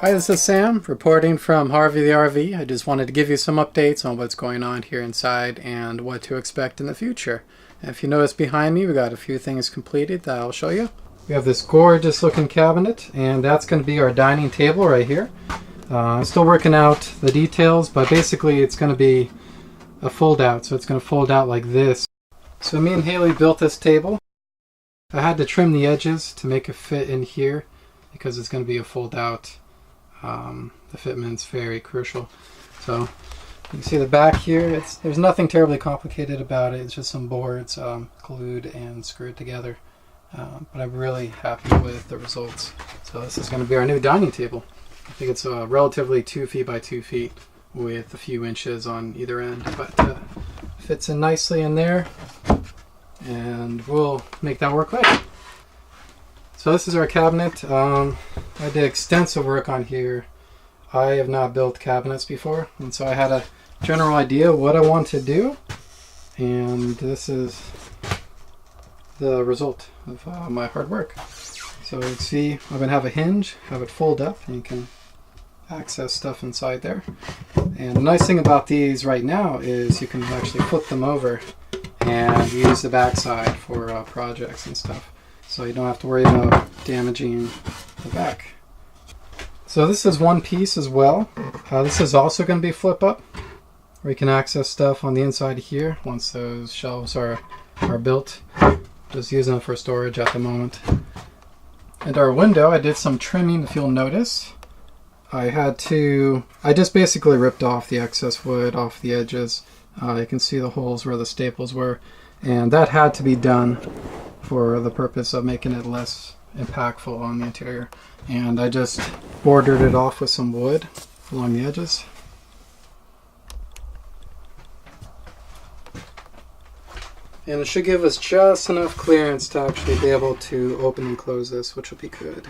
Hi, this is Sam reporting from Harvey the RV. I just wanted to give you some updates on what's going on here inside and what to expect in the future. And if you notice behind me, we got a few things completed that I'll show you. We have this gorgeous looking cabinet, and that's going to be our dining table right here. I'm still working out the details, but basically it's going to be a fold out, so it's going to fold out like this. So me and Haley built this table. I had to trim the edges to make it fit in here because it's going to be a fold out. The fitment's very crucial. So you can see the back here, there's nothing terribly complicated about it. It's just some boards glued and screwed together. But I'm really happy with the results. So this is going to be our new dining table. I think it's relatively 2 feet by 2 feet with a few inches on either end, but fits in nicely in there, and we'll make that work quick. So this is our cabinet. I did extensive work on here. I have not built cabinets before, and so I had a general idea what I want to do, and this is the result of my hard work. So you can see I'm going to have a hinge, have it fold up, and you can access stuff inside there. And the nice thing about these right now is you can actually flip them over and use the backside for projects and stuff. So you don't have to worry about damaging the back. So this is one piece as well. This is also going to be flip up, where you can access stuff on the inside here once those shelves are built. Just using it for storage at the moment. And our window, I did some trimming, if you'll notice. I just basically ripped off the excess wood off the edges. You can see the holes where the staples were, and that had to be done for the purpose of making it less impactful on the interior. And I just bordered it off with some wood along the edges. And it should give us just enough clearance to actually be able to open and close this, which will be good.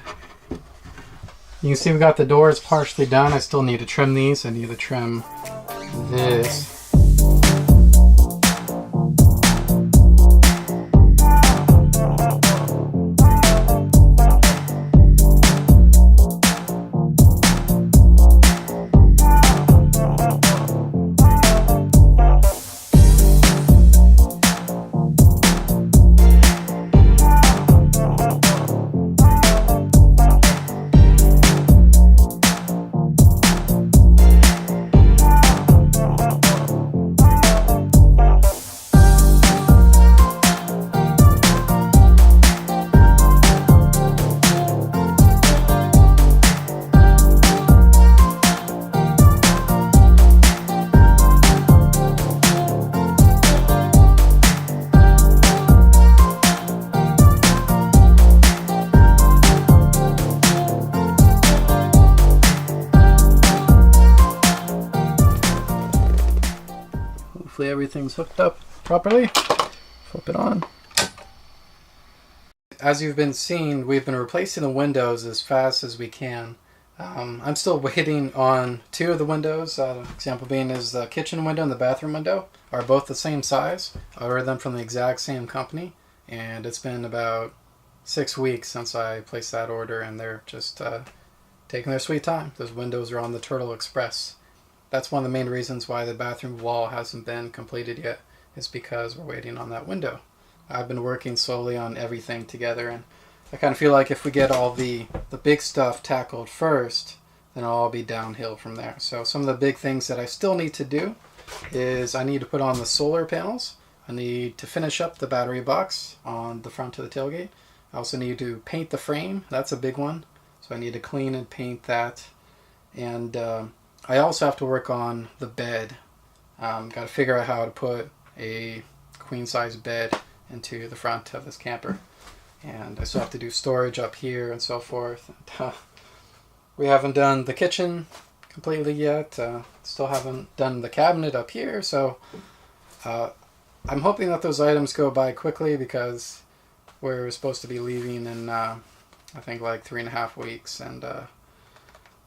You can see we got the doors partially done. I still need to trim these. I need to trim this. Hopefully everything's hooked up properly. Flip it on. As you've been seeing, we've been replacing the windows as fast as we can. I'm still waiting on 2 of the windows. Example being is the kitchen window and the bathroom window are both the same size. I ordered them from the exact same company, and it's been about 6 weeks since I placed that order, and they're just taking their sweet time. Those windows are on the Turtle Express. That's one of the main reasons why the bathroom wall hasn't been completed yet, is because we're waiting on that window. I've been working slowly on everything together, and I kind of feel like if we get all the big stuff tackled first, then it'll all be downhill from there. So some of the big things that I still need to do is I need to put on the solar panels. I need to finish up the battery box on the front of the tailgate. I also need to paint the frame. That's a big one. So I need to clean and paint that. And I also have to work on the bed. Got to figure out how to put a queen-size bed into the front of this camper. And I still have to do storage up here and so forth. And, we haven't done the kitchen completely yet. Still haven't done the cabinet up here. So I'm hoping that those items go by quickly, because we're supposed to be leaving in I think like 3.5 weeks. And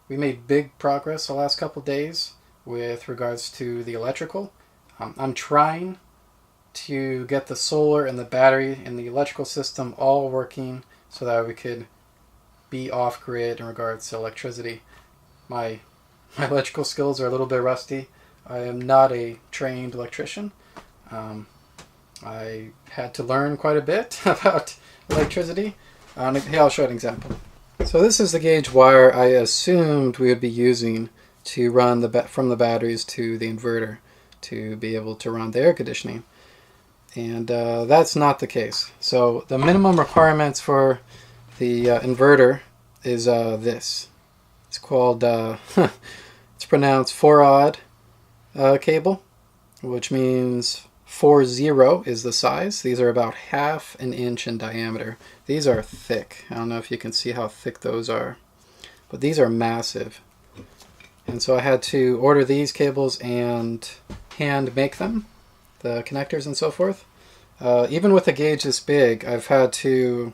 we made big progress the last couple days with regards to the electrical. I'm trying to get the solar and the battery and the electrical system all working so that we could be off-grid in regards to electricity. my electrical skills are a little bit rusty. I am not a trained electrician. I had to learn quite a bit about electricity. Here, I'll show an example. So this is the gauge wire I assumed we would be using to run from the batteries to the inverter to be able to run the air conditioning. And that's not the case. So the minimum requirements for the inverter is this. It's called, it's pronounced 4-odd cable, which means 40 is the size. These are about 1/2 inch in diameter. These are thick. I don't know if you can see how thick those are, but these are massive. And so I had to order these cables and hand make them, the connectors and so forth. Even with a gauge this big, I've had to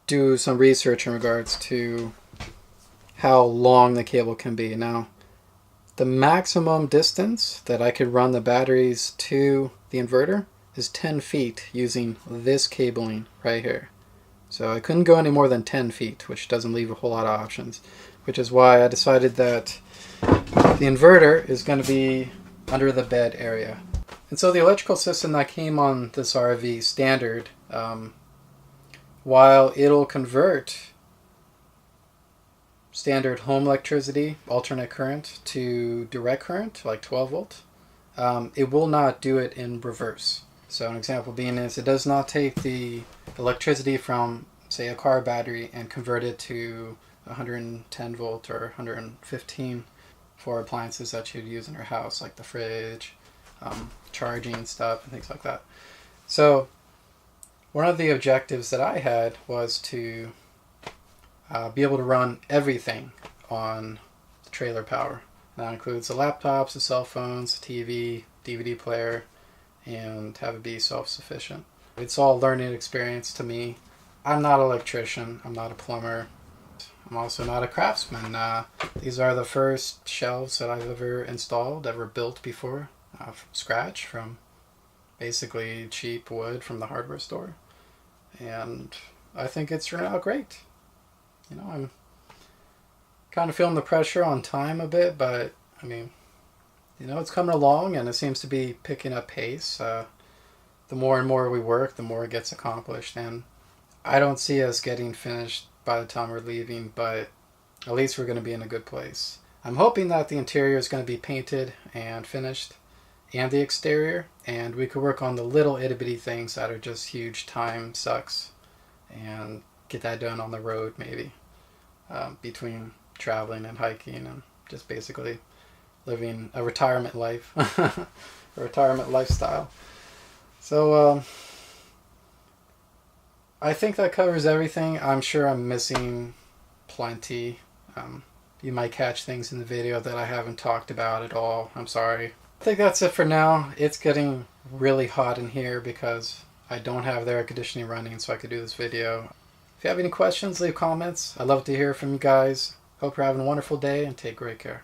do some research in regards to how long the cable can be. Now, the maximum distance that I could run the batteries to the inverter is 10 feet using this cabling right here. So I couldn't go any more than 10 feet, which doesn't leave a whole lot of options, which is why I decided that the inverter is going to be under the bed area. And so the electrical system that came on this RV standard, while it'll convert standard home electricity, alternate current, to direct current, like 12 volt, it will not do it in reverse. So an example being is it does not take the electricity from, say, a car battery and convert it to 110 volt or 115 for appliances that you'd use in your house, like the fridge, charging stuff and things like that. So one of the objectives that I had was to be able to run everything on the trailer power. That includes the laptops, the cell phones, the TV, DVD player, and have it be self-sufficient. It's all learning experience to me. I'm not an electrician. I'm not a plumber. I'm also not a craftsman. These are the first shelves that I've ever installed, ever built before, from scratch, from basically cheap wood from the hardware store. And I think it's turned out great. You know, I'm kind of feeling the pressure on time a bit, but I mean, you know, it's coming along and it seems to be picking up pace. The more and more we work, the more it gets accomplished. And I don't see us getting finished by the time we're leaving, but at least we're going to be in a good place. I'm hoping that the interior is going to be painted and finished, and the exterior, and we could work on the little itty bitty things that are just huge time sucks and get that done on the road maybe, between traveling and hiking and just basically living a retirement life, a retirement lifestyle. So I think that covers everything. I'm sure I'm missing plenty. You might catch things in the video that I haven't talked about at all. I'm sorry. I think that's it for now. It's getting really hot in here because I don't have the air conditioning running, so I could do this video. If you have any questions, leave comments. I'd love to hear from you guys. Hope you're having a wonderful day and take great care.